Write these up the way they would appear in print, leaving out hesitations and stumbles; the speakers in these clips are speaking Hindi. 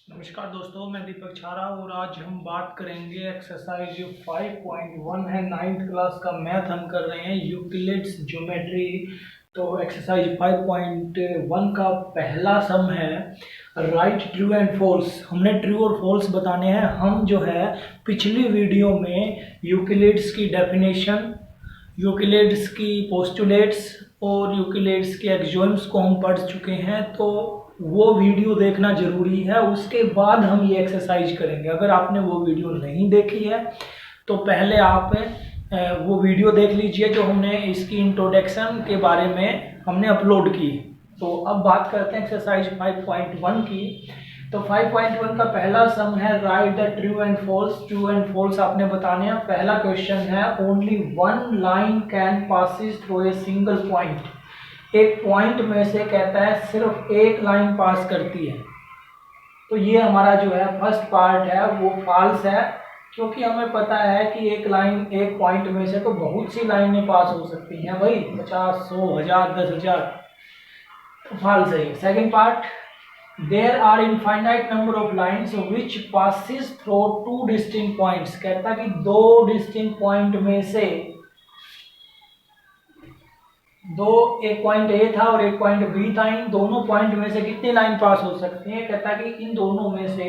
नमस्कार दोस्तों, मैं दीपक छारा और आज हम बात करेंगे एक्सरसाइज 5.1 है, 9th क्लास का मैथ हम कर रहे हैं यूक्लिड्स ज्योमेट्री। तो एक्सरसाइज 5.1 का पहला सम है राइट ट्रू एंड फॉल्स। हमने ट्रू और फॉल्स बताने हैं। हम जो है पिछली वीडियो में यूक्लिड्स की डेफिनेशन, यूक्लिड्स की पोस्टुलेट्स और यूक्लिड्स के एक्सोम्स को हम पढ़ चुके हैं, तो वो वीडियो देखना जरूरी है। उसके बाद हम ये एक्सरसाइज करेंगे। अगर आपने वो वीडियो नहीं देखी है तो पहले आप वो वीडियो देख लीजिए जो हमने इसकी इंट्रोडक्शन के बारे में हमने अपलोड की। तो अब बात करते हैं एक्सरसाइज 5.1 की। तो 5.1 का पहला सम है write the true and false. True and false आपने बताने हैं। पहला क्वेश्चन है only one line can passes through a single point. एक पॉइंट में से कहता है सिर्फ एक लाइन पास करती है। तो ये हमारा जो है फर्स्ट पार्ट है वो फॉल्स है, क्योंकि हमें पता है कि एक लाइन, एक पॉइंट में से तो बहुत सी लाइनें पास हो सकती हैं भाई, 50, 100, 1000, 10,000। तो फॉल्स है। Second part, there are infinite number of lines which passes through two distinct points. कहता है कि दो डिस्टिंक्ट पॉइंट में से एक पॉइंट ए था और एक पॉइंट बी था। इन दोनों पॉइंट में से कितनी लाइन पास हो सकती है? कहता है कि इन दोनों में से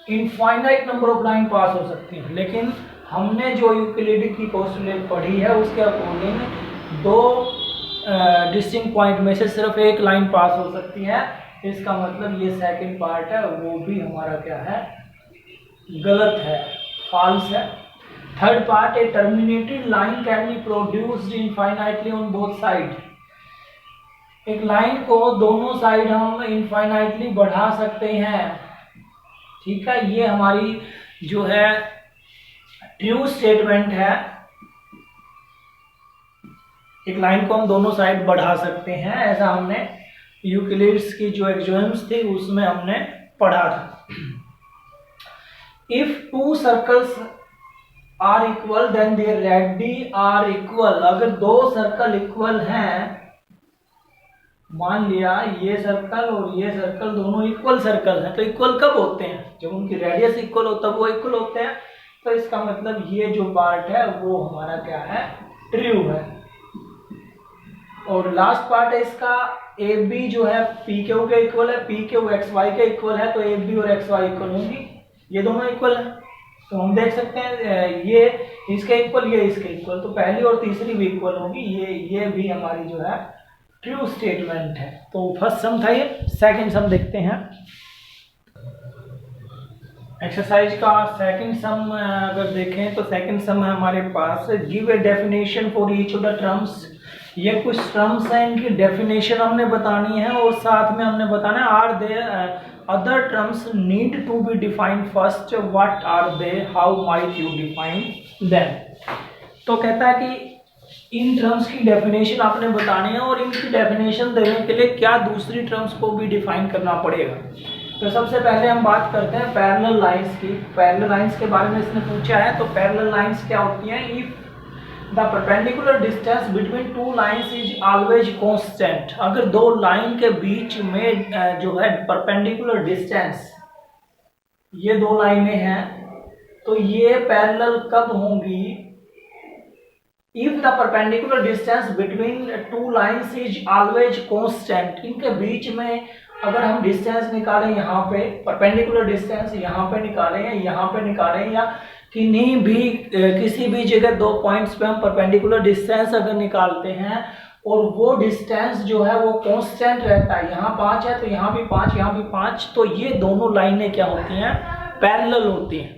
इनफाइनाइट नंबर ऑफ लाइन पास हो सकती है। लेकिन हमने जो यूक्लिड की पोस्टुलेट पढ़ी है उसके अकॉर्डिंग दो डिस्टिंक्ट पॉइंट में से सिर्फ एक लाइन पास हो सकती है। इसका मतलब ये सेकंड पार्ट है वो भी हमारा क्या है, गलत है, फॉल्स है। Third part, A terminated line can be produced infinitely on both side. एक लाइन को दोनों साइड हम इनफाइनाइटली बढ़ा सकते हैं। ठीक है, ये हमारी जो है ट्रू स्टेटमेंट है। एक लाइन को हम दोनों साइड बढ़ा सकते हैं, ऐसा हमने यूक्लिड्स की जो एक्सोम्स थी उसमें हमने पढ़ा था। If two circles are equal then their radii are equal. अगर दो सर्कल इक्वल हैं, मान लिया ये सर्कल और ये सर्कल दोनों इक्वल सर्कल हैं, तो इक्वल कब होते हैं? जब उनकी रेडियस इक्वल हो तब वो इक्वल होते हैं। तो इसका मतलब ये जो पार्ट है वो हमारा क्या है, ट्रू है। और लास्ट पार्ट है इसका, ए बी जो है पी क्यू के इक्वल है, पी क्यू एक्स वाई के इक्वल है, तो ए बी और एक्स वाई इक्वल होंगी। ये दोनों इक्वल है तो हम देख सकते हैं ये इसके इक्वल, ये इसके इक्वल, तो पहली और तीसरी भी इक्वल होगी। ये भी हमारी जो है ट्रू स्टेटमेंट है। तो फर्स्ट सम था ये। सेकंड सम देखते हैं। एक्सरसाइज का सेकंड सम अगर देखें तो सेकंड सम है हमारे पास, give a definition for each of the terms. ये कुछ टर्म्स हैं, इनकी डेफिनेशन हमने बतानी है और साथ में हमने बताना है are there other terms need to be defined first. What are they? How might you define them? तो कहता है कि इन टर्म्स की डेफिनेशन आपने बतानी है और इनकी डेफिनेशन देने के लिए क्या दूसरी टर्म्स को भी डिफाइन करना पड़ेगा। तो सबसे पहले हम बात करते हैं पैरेलल लाइंस की। पैरेलल लाइंस के बारे में इसने पूछा है। तो पैरेलल लाइंस क्या होती हैं? If the perpendicular distance between two lines is always constant. अगर दो लाइन के बीच में जो है परपेंडिकुलर डिस्टेंस, ये दो लाइनें हैं, तो ये पैरेलल कब होंगी? If the perpendicular distance between two lines is always constant. इनके बीच में अगर हम डिस्टेंस निकालें, यहाँ पे परपेंडिकुलर डिस्टेंस यहाँ पे निकालें या यहाँ पे निकालें, या किन्हीं भी किसी भी जगह दो पॉइंट्स पे हम परपेंडिकुलर डिस्टेंस अगर निकालते हैं और वो डिस्टेंस जो है वो कांस्टेंट रहता है, यहाँ 5 है तो यहाँ भी 5, यहाँ भी 5, तो ये दोनों लाइनें क्या होती हैं, पैरेलल होती हैं।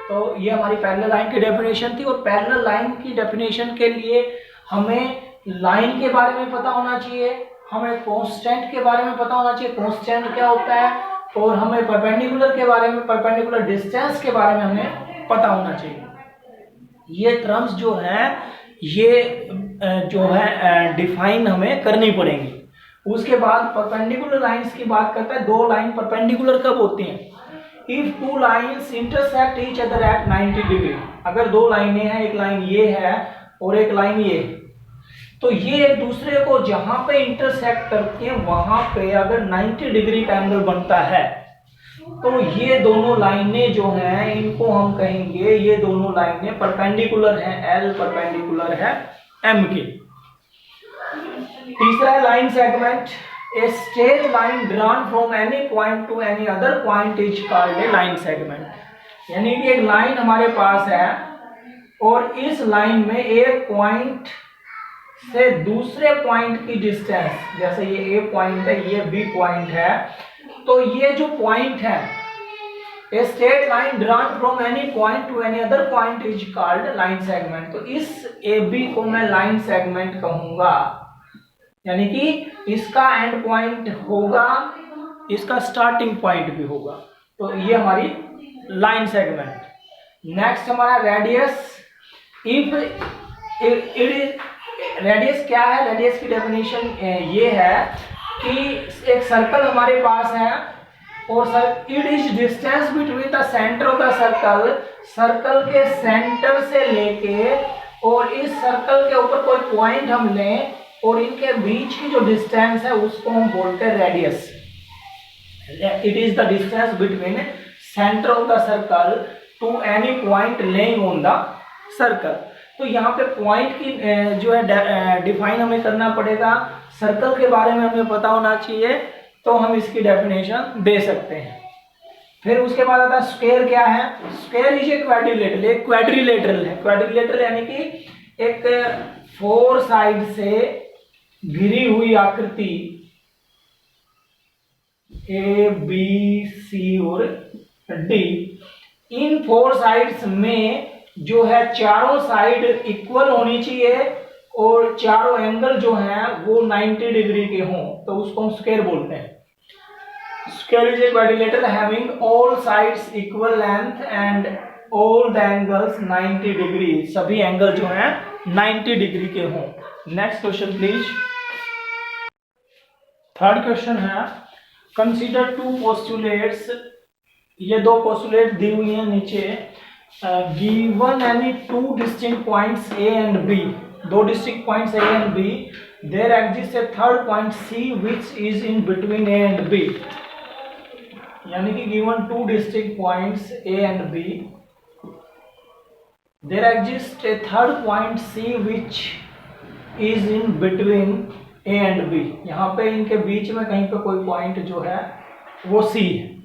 तो ये हमारी पैरेलल लाइन की डेफिनेशन थी। और पैरेलल लाइन की डेफिनेशन के लिए हमें लाइन के बारे में पता होना चाहिए, हमें कांस्टेंट के बारे में पता होना चाहिए, कांस्टेंट क्या होता है, और हमें परपेंडिकुलर के बारे में, परपेंडिकुलर डिस्टेंस के बारे में हमें पता होना चाहिए। ये टर्म्स जो है ये जो है डिफाइन हमें करनी पड़ेंगी। उसके बाद परपेंडिकुलर लाइंस की बात करता है। दो लाइन परपेंडिकुलर कब होती हैं? If two lines intersect each other at 90 degree. अगर दो लाइनें हैं, एक लाइन ये है और एक लाइन ये, तो ये एक दूसरे को जहां पे इंटरसेक्ट करती हैं वहां पे अगर 90 डिग्री का एंगल बनता है तो ये दोनों लाइनें जो हैं इनको हम कहेंगे, ये दोनों लाइनें परपेंडिकुलर हैं, एल परपेंडिकुलर है एम के। तीसरा है line segment. A straight line drawn from any point two any other point is called a line segment. यानी कि एक लाइन हमारे पास है और इस लाइन में एक पॉइंट से दूसरे पॉइंट की डिस्टेंस, जैसे ये ए पॉइंट है, ये बी पॉइंट है, तो ये जो पॉइंट है, a straight line drawn from any point two any other point is called line segment. तो इस ए बी को मैं लाइन सेगमेंट कहूंगा, यानी कि इसका एंड पॉइंट होगा, इसका स्टार्टिंग पॉइंट भी होगा, तो ये हमारी लाइन सेगमेंट। नेक्स्ट हमारा रेडियस। इफ रेडियस क्या है? रेडियस की डेफिनेशन ये है कि एक सर्कल हमारे पास है और it is distance between the centre of the circle, circle के सेंटर से लेके और इस सर्कल के ऊपर कोई पॉइंट हम लें और इनके बीच की जो डिस्टेंस है उसको हम बोलते हैं radius. It is the distance between centre of the circle to any point lying on the circle. तो यहाँ पे पॉइंट की जो है डिफाइन हमें करना पड़ेगा, सर्कल के बारे में हमें पता होना चाहिए, तो हम इसकी डेफिनेशन दे सकते हैं। फिर उसके बाद आता है स्क्वायर। क्या है? स्क्वायर इज ए क्वाड्रिलेटरल, एक क्वाड्रिलेटरल है। क्वाड्रिलेटरल यानी कि एक 4 साइड से घिरी हुई आकृति ए बी सी और डी, इन 4 साइड्स में जो है चारों साइड इक्वल होनी चाहिए और चारों एंगल जो हैं वो 90 डिग्री के हों, तो उसको हम स्क्वायर बोलते हैं। Square is a quadrilateral having all sides equal length and all the angles 90 degree, सभी एंगल जो हैं 90 डिग्री के हों। Next question please. Third question है कंसीडर 2 पोस्टुलेट्स। ये 2 पोस्टुलेट दी हुई हैं नीचे। Given any 2 distinct points A and B, 2 distinct points A and B, there exist a third point C which is in between A and B. यानी कि given 2 distinct points A and B, there exist a third point C which is in between A and B. यहाँ पे इनके बीच में कहीं पे कोई पॉइंट जो है वो सी है।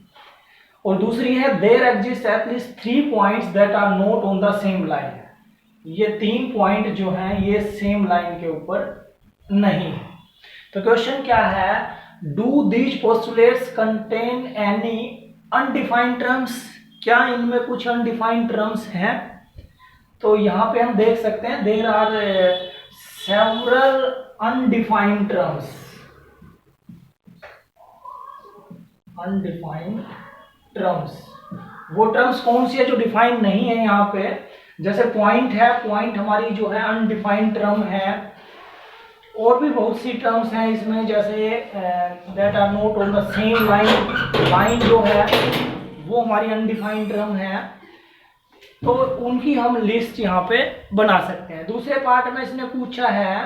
और दूसरी है there exist at least 3 points that are not on the same line. ये 3 पॉइंट जो हैं ये सेम लाइन के ऊपर नहीं है। तो क्वेश्चन क्या है? Do these postulates contain any undefined terms? क्या इनमें कुछ अनडिफाइंड टर्म्स हैं? तो यहाँ पे हम देख सकते हैं there are several undefined terms. Undefined terms, वो टर्म्स कौन सी है जो डिफाइंड नहीं है यहाँ पे? जैसे पॉइंट है, पॉइंट हमारी जो है अनडिफाइंड टर्म है। और भी बहुत सी टर्म्स हैं इसमें, जैसे that are not on the same line, line जो है वो हमारी अनडिफाइंड टर्म है, तो उनकी हम लिस्ट यहाँ पे बना सकते हैं। दूसरे पार्ट में इसने पूछा है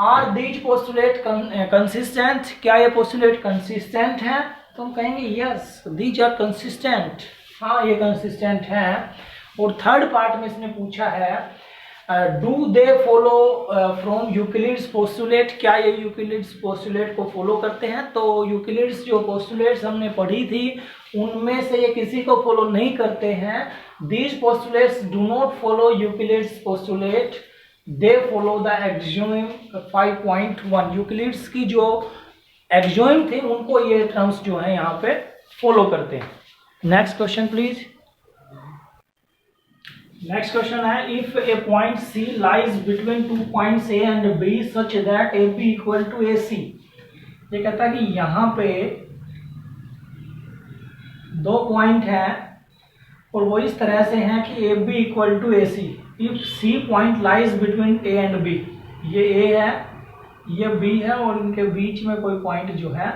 आर दीज पोस्टुलेट कंसिस्टेंट? क्या ये पोस्टुलेट कंसिस्टेंट है? तो हम कहेंगे यस दीज आर कंसिस्टेंट, हाँ ये कंसिस्टेंट है। और थर्ड पार्ट में इसने पूछा है do they follow from Euclid's postulate? क्या ये यूक्लिड्स पोस्टुलेट को फॉलो करते हैं? तो यूक्लिड्स जो पोस्टुलेट्स हमने पढ़ी थी उनमें से ये किसी को फॉलो नहीं करते हैं। These postulates do not follow Euclid's postulate, they follow the axiom 5.1। Euclid's की जो एक्सियोम थे उनको ये टर्म्स जो है यहाँ पे फॉलो करते हैं। Next question please. Next question है if a point C lies between 2 points A and B such that A B equal to A C. ये कहता है कि यहाँ पे 2 पॉइंट है और वो इस तरह से हैं कि A B equal to A C. If C point lies between A and B, ये ए है ये बी है और इनके बीच में कोई पॉइंट जो है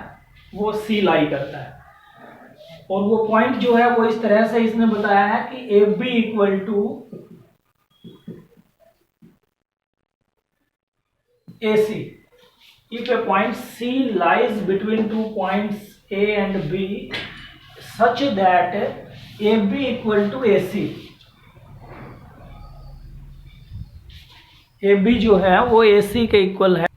वो सी लाई करता है, और वो पॉइंट जो है वो इस तरह से इसने बताया है कि A B equal to A C. If a point C lies between 2 points A and B such that A B equal to A C, A B जो है वो ए सी के इक्वल है।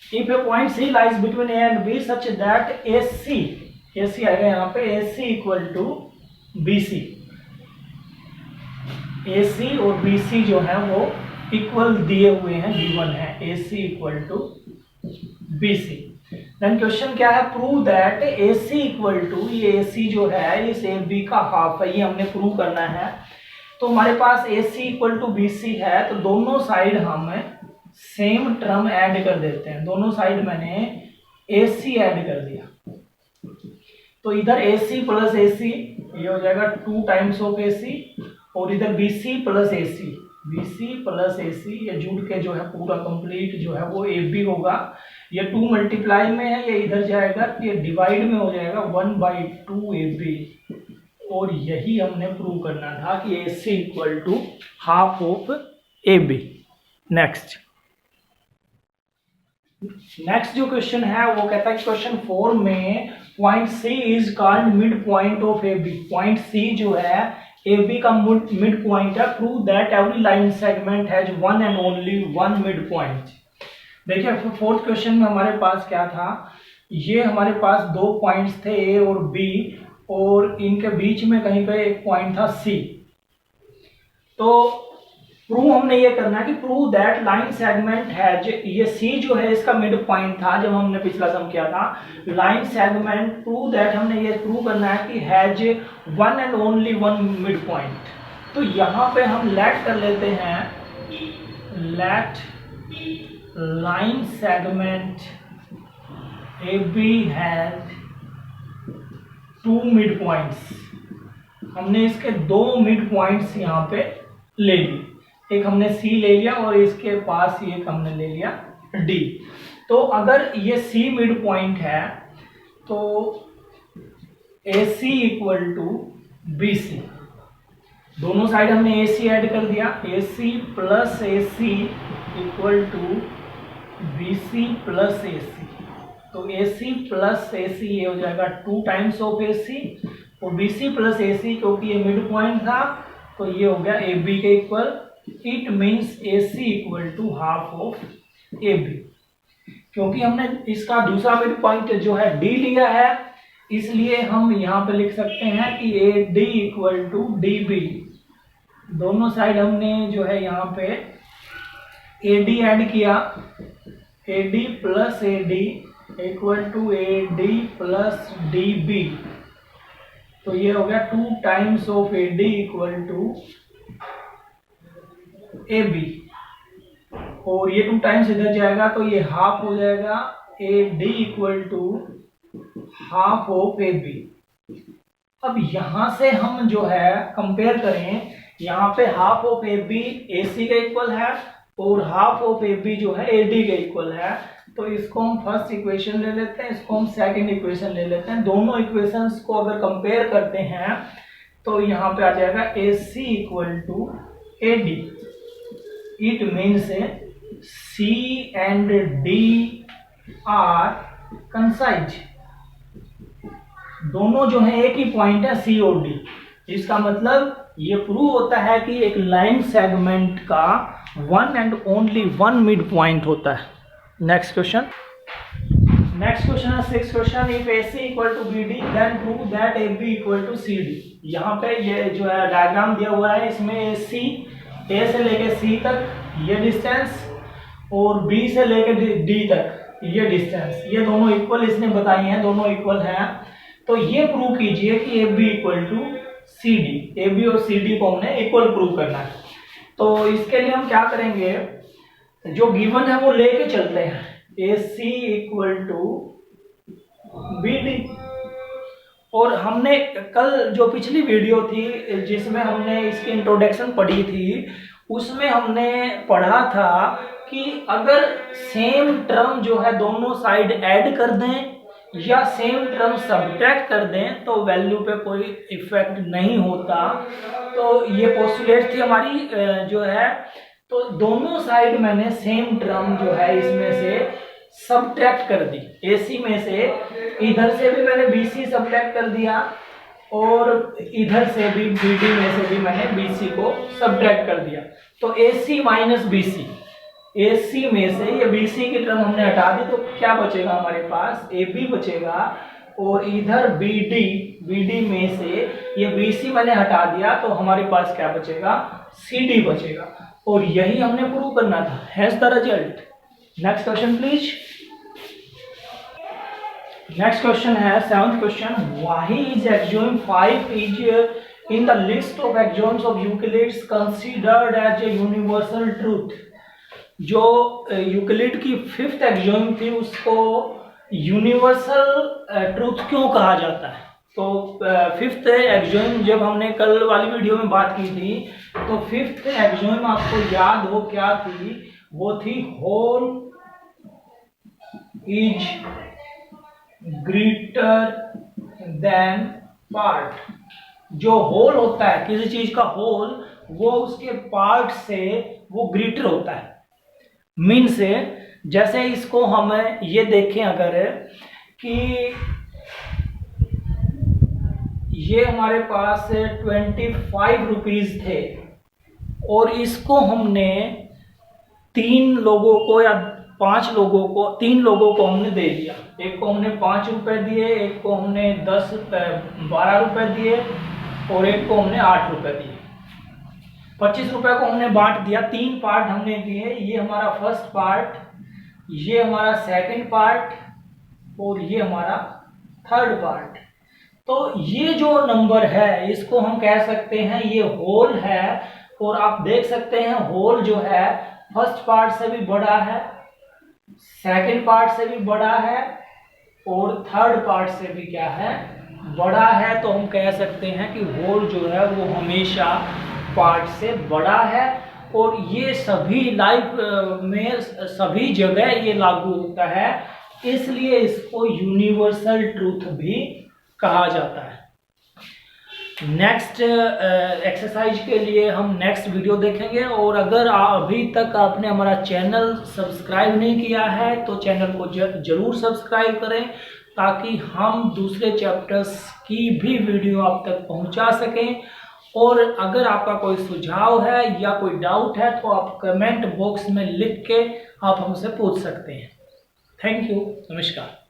If a point C lies between A and B such that A C आएगा यहाँ पे, A C equal to B C, A C और बी सी जो है वो इक्वल दिए हुए हैं, गिवन है, A C equal to B C. Then question क्या है, prove that A C equal to, ये ए सी जो है इस ए बी का हाफ है, ये हमने प्रूव करना है। तो हमारे पास ए सी इक्वल टू बी सी है, तो दोनों साइड हम सेम टर्म ऐड कर देते हैं। दोनों साइड मैंने ए सी ऐड कर दिया, तो इधर ए सी प्लस ए सी ये हो जाएगा 2 टाइम्स ऑफ ए सी, और इधर बी सी प्लस ए सी, बी सी प्लस ए सी, ये जुड़ के जो है पूरा कंप्लीट जो है वो ए बी होगा। ये 2 मल्टीप्लाई में है, ये इधर जाएगा तो ये डिवाइड में हो जाएगा 1/2 ए बी, और यही हमने प्रूव करना था कि A C equal to half of A B. Next जो क्वेश्चन है वो कहता है क्वेश्चन 4 में point C is called mid point of A B. Point C जो है ए बी का मिड पॉइंट है। Prove that every line segment has one and only one mid point. देखिए 4th क्वेश्चन में हमारे पास क्या था, ये हमारे पास 2 पॉइंट्स थे ए और बी, और इनके बीच में कहीं पे एक पॉइंट था सी। तो प्रूव हमने ये करना है कि prove that line segment has, ये सी जो है इसका मिड पॉइंट था जब हमने पिछला सम किया था। लाइन सेगमेंट, प्रूव दैट हमने ये प्रूव करना है कि has one and only one mid point. तो यहाँ पे हम लेट कर लेते हैं, let line segment A B has 2 mid points. हमने इसके 2 मिड पॉइंट्स यहाँ पे ले लिए, एक हमने C ले लिया और इसके पास एक हमने ले लिया D। तो अगर ये C मिड पॉइंट है तो AC इक्वल टू BC, दोनों साइड हमने AC ऐड कर दिया, AC plus AC equal to BC plus AC। तो AC प्लस AC ये हो जाएगा 2 टाइम्स ऑफ AC, और BC प्लस AC क्योंकि ये मिड पॉइंट था तो ये हो गया AB के इक्वल। It means AC equal to half of AB। क्योंकि हमने इसका दूसरा मिड पॉइंट जो है D लिया है, इसलिए हम यहाँ पे लिख सकते हैं कि AD इक्वल टू DB। दोनों साइड हमने जो है यहाँ पे AD ऐड किया, AD plus AD equal to AD plus DB। तो ये हो गया 2 times of AD equal to AB, और ये 2 टाइम्स इधर जाएगा तो ये हाफ हो जाएगा, AD equal to half of AB। अब यहां से हम जो है कंपेयर करें, यहाँ पे हाफ ऑफ AB AC के इक्वल है और हाफ ऑफ AB जो है AD के इक्वल है। तो इसको हम फर्स्ट इक्वेशन ले लेते हैं, इसको हम सेकंड इक्वेशन ले लेते हैं। दोनों इक्वेशंस को अगर कंपेयर करते हैं तो यहाँ पे आ जाएगा AC equal to AD। It means C and D are coincide, दोनों जो है एक ही पॉइंट है C और D। इसका मतलब ये प्रूव होता है कि एक लाइन सेगमेंट का one and only one mid point होता है। नेक्स्ट क्वेश्चन है 6th question, if AC equal to BD then prove that AB equal to CD। यहाँ पे ये जो है डायग्राम दिया हुआ है, इसमें AC A से लेके C तक ये डिस्टेंस और B से लेके D तक ये डिस्टेंस, ये दोनों इक्वल इसने बताई हैं, दोनों इक्वल हैं। तो ये प्रूव कीजिए कि AB equal to CD, AB और CD को हमने इक्वल प्रूव करना है। तो इसके लिए हम क्या करेंगे, जो गिवन है वो लेके चलते हैं, AC इक्वल टू BD। और हमने कल जो पिछली वीडियो थी जिसमें हमने इसकी इंट्रोडक्शन पढ़ी थी, उसमें हमने पढ़ा था कि अगर सेम टर्म जो है दोनों साइड ऐड कर दें या सेम टर्म सब्ट्रैक्ट कर दें तो वैल्यू पे कोई इफेक्ट नहीं होता। तो ये पोस्टुलेट थी हमारी जो है। तो दोनों साइड मैंने सेम टर्म जो है इसमें से सब्ट्रैक्ट कर दी। AC में से इधर से भी मैंने BC सब्ट्रैक्ट कर दिया और इधर से भी BD में से भी मैंने BC को सब्ट्रैक्ट कर दिया। तो AC माइनस BC, AC में से ये BC की टर्म हमने हटा दी तो क्या बचेगा हमारे पास, AB बचेगा और इधर BD में से ये BC मैंने हटा दिया तो हमारे पास क्या बचेगा, CD बचेगा। और यही हमने प्रूव करना था। Has the result. Next question please. Next question है 7th question, why is axiom 5 is in the list of axioms of Euclid's considered as a universal truth. जो यूक्लिड की 5th एक्सोम थी उसको यूनिवर्सल ट्रूथ क्यों कहा जाता है? तो 5th एक्सोम जब हमने कल वाली वीडियो में बात की थी तो 5th एक्सोम आपको याद हो क्या थी, वो थी whole is greater than part. जो होल होता है किसी चीज का होल, वो उसके पार्ट से वो ग्रेटर होता है। मीन से जैसे इसको हम ये देखें अगर कि ये हमारे पास 25 रुपीज थे और इसको हमने 3 लोगों को या 5 लोगों को, 3 लोगों को हमने दे दिया। एक को हमने 5 रुपए दिए, एक को हमने 12 रुपए दिए और एक को हमने 8 रुपए दिए। 25 रुपए को हमने बांट दिया, 3 पार्ट हमने दिए। ये हमारा फर्स्ट पार्ट, ये हमारा सेकंड पार्ट और ये हमारा थर्ड पार्ट। तो ये जो नंबर है इसको हम कह सकते हैं ये होल है। और आप देख सकते हैं होल जो है फर्स्ट पार्ट से भी बड़ा है, सेकंड पार्ट से भी बड़ा है और थर्ड पार्ट से भी क्या है, बड़ा है। तो हम कह सकते हैं कि होल जो है वो हमेशा पार्ट से बड़ा है। और ये सभी लाइफ में सभी जगह ये लागू होता है, इसलिए इसको यूनिवर्सल ट्रूथ भी कहा जाता है। नेक्स्ट एक्सरसाइज के लिए हम नेक्स्ट वीडियो देखेंगे। और अगर अभी तक आपने हमारा चैनल सब्सक्राइब नहीं किया है तो चैनल को जरूर सब्सक्राइब करें ताकि हम दूसरे चैप्टर्स की भी वीडियो आप तक पहुंचा सकें। और अगर आपका कोई सुझाव है या कोई डाउट है तो आप कमेंट बॉक्स में लिख के आप हमसे पूछ सकते हैं। थैंक यू, नमस्कार।